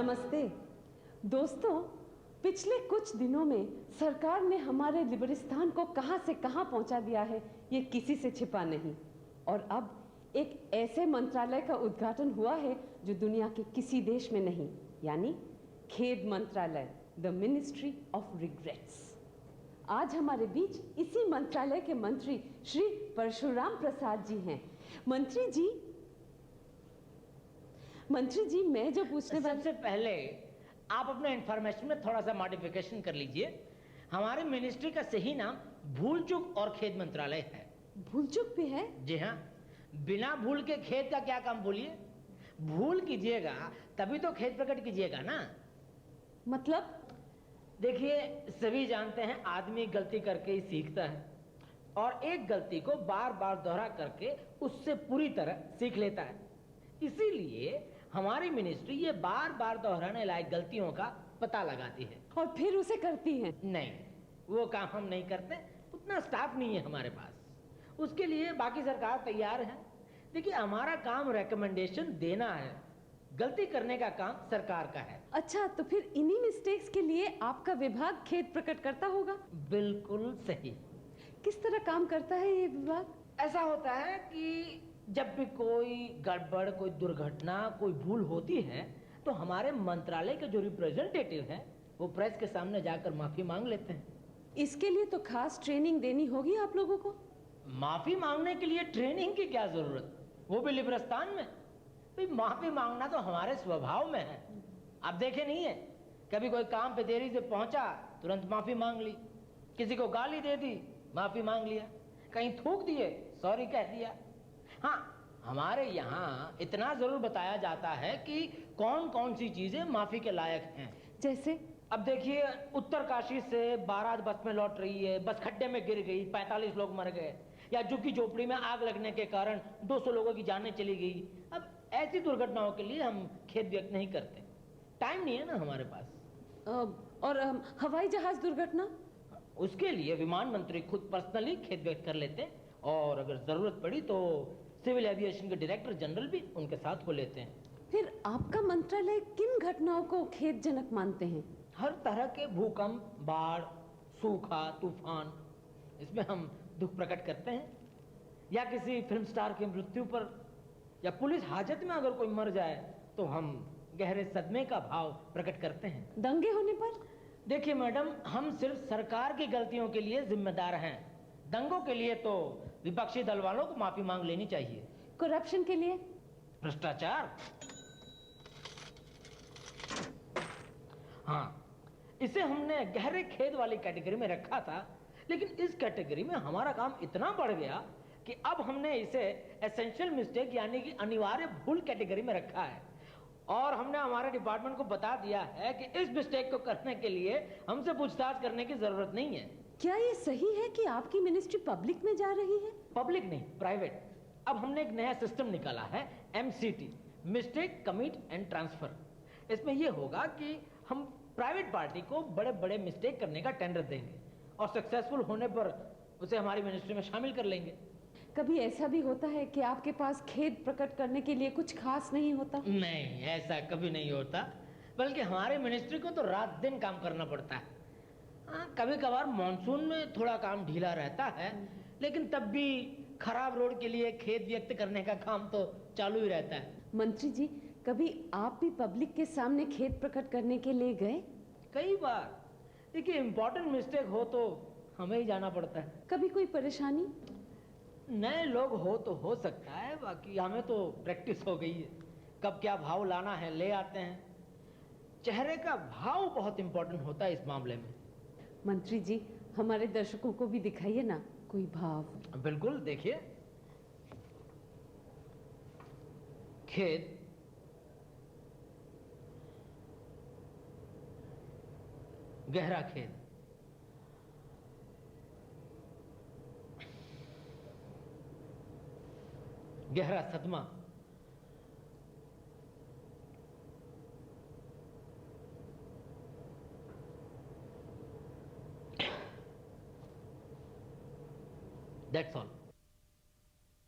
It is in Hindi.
नमस्ते दोस्तों, पिछले कुछ दिनों में सरकार ने हमारे लिबरिस्तान को कहां से कहां पहुंचा दिया है, ये किसी से छिपा नहीं। और अब एक ऐसे मंत्रालय का उद्घाटन हुआ है जो दुनिया के किसी देश में नहीं, यानी खेद मंत्रालय, द मिनिस्ट्री ऑफ रिग्रेट्स। आज हमारे बीच इसी मंत्रालय के मंत्री श्री परशुराम प्रसाद जी हैं। मंत्री जी, मैं जो पूछने सबसे पहले आप अपने इंफॉर्मेशन में थोड़ा सा मॉडिफिकेशन कर लीजिए। हमारे मिनिस्ट्री का सही नाम भूल चूक और खेद मंत्रालय है। भूल चूक भी है? जी हाँ, बिना भूल के खेद का क्या काम बोलिए? भूल कीजिएगा तभी तो खेद प्रकट कीजिएगा ना। मतलब? देखिए, सभी जानते हैं आदमी गलती करके ही सीखता है और एक गलती को बार बार दोहरा करके उससे पूरी तरह सीख लेता है। इसीलिए हमारी मिनिस्ट्री ये बार बार दोहराने लायक गलतियों का पता लगाती है और फिर उसे करती है। नहीं, वो काम हम नहीं करते, उतना स्टाफ नहीं है हमारे पास। उसके लिए बाकी सरकार तैयार है। देखिए, हमारा काम रिकमेंडेशन देना है, गलती करने का काम सरकार का है। अच्छा, तो फिर इन्हीं मिस्टेक्स के लिए आपका विभाग खेद प्रकट करता होगा? बिल्कुल सही। किस तरह काम करता है ये विभाग? ऐसा होता है कि जब भी कोई गड़बड़, कोई दुर्घटना, कोई भूल होती है तो हमारे मंत्रालय के जो रिप्रेजेंटेटिव हैं वो प्रेस के सामने जाकर माफी मांग लेते हैं। इसके लिए तो खास ट्रेनिंग देनी होगी आप लोगों को। माफी मांगने के लिए ट्रेनिंग की क्या जरूरत, वो भी लिबरिस्तान में? भाई, माफी मांगना तो हमारे स्वभाव में है। आप देखे नहीं है, कभी कोई काम पे देरी से पहुंचा तुरंत माफी मांग ली, किसी को गाली दे दी माफी मांग लिया, कहीं थूक दिए सॉरी कह दिया। हाँ, हमारे यहाँ इतना जरूर बताया जाता है कि कौन कौन सी चीजें माफी के लायक हैं। जैसे? अब देखिए, उत्तरकाशी से बारात बस में लौट रही है, बस खड्डे में गिर गई, 45 लोग मर गए, या झुग्गी झोपड़ी में आग लगने के कारण 200 लोगों की जानें चली गई। अब ऐसी दुर्घटनाओं के लिए हम खेद व्यक्त नहीं करते, टाइम नहीं है ना हमारे पास। और हवाई जहाज दुर्घटना? उसके लिए विमान मंत्री खुद पर्सनली खेद व्यक्त कर लेते हैं, और अगर जरूरत पड़ी तो सिविल एविएशन के डायरेक्टर जनरल भी उनके साथ हो लेते हैं। फिर आपका मंत्रालय किन घटनाओं को खेदजनक मानते हैं? हर तरह के भूकंप, बाढ़, सूखा, तूफान, इसमें हम दुख प्रकट करते हैं। या किसी फिल्म स्टार की मृत्यु पर, या पुलिस हाजत में अगर कोई मर जाए तो हम गहरे सदमे का भाव प्रकट करते हैं। दंगे होने पर? देखिए मैडम, हम सिर्फ सरकार की गलतियों के लिए जिम्मेदार हैं। दंगों के लिए तो विपक्षी दल वालों को माफी मांग लेनी चाहिए। करप्शन के लिए? भ्रष्टाचार, हाँ, इसे हमने गहरे खेद वाली कैटेगरी में रखा था, लेकिन इस कैटेगरी में हमारा काम इतना बढ़ गया कि अब हमने इसे एसेंशियल मिस्टेक यानी कि अनिवार्य भूल कैटेगरी में रखा है। और हमने हमारे डिपार्टमेंट को बता दिया है कि इस मिस्टेक को करने के लिए हमसे पूछताछ करने की जरूरत नहीं है। क्या ये सही है कि आपकी मिनिस्ट्री पब्लिक में जा रही है? पब्लिक नहीं, प्राइवेट। अब हमने एक नया सिस्टम निकाला है, MCT, mistake commit and transfer. इसमें यह होगा कि हम प्राइवेट पार्टी को बड़े बड़े मिस्टेक करने का टेंडर देंगे और सक्सेसफुल होने पर उसे हमारी मिनिस्ट्री में शामिल कर लेंगे। कभी ऐसा भी होता है कि आपके पास खेद प्रकट करने के लिए कुछ खास नहीं होता? नहीं, ऐसा कभी नहीं होता, बल्कि हमारे मिनिस्ट्री को तो रात दिन काम करना पड़ता है। हाँ, कभी कभार मॉनसून में थोड़ा काम ढीला रहता है, लेकिन तब भी खराब रोड के लिए खेद व्यक्त करने का काम तो चालू ही रहता है। मंत्री जी, कभी आप भी पब्लिक के सामने खेद प्रकट करने के लिए गए? कई बार। देखिए, इम्पोर्टेंट मिस्टेक हो तो हमें ही जाना पड़ता है। कभी कोई परेशानी? नए लोग हो तो हो सकता है, बाकी हमें तो प्रैक्टिस हो गई है, कब क्या भाव लाना है ले आते हैं। चेहरे का भाव बहुत इंपॉर्टेंट होता है इस मामले में। मंत्री जी, हमारे दर्शकों को भी दिखाइए ना कोई भाव। बिल्कुल, देखिए, खेद, गहरा खेद, गहरा सदमा, दैट्स ऑल।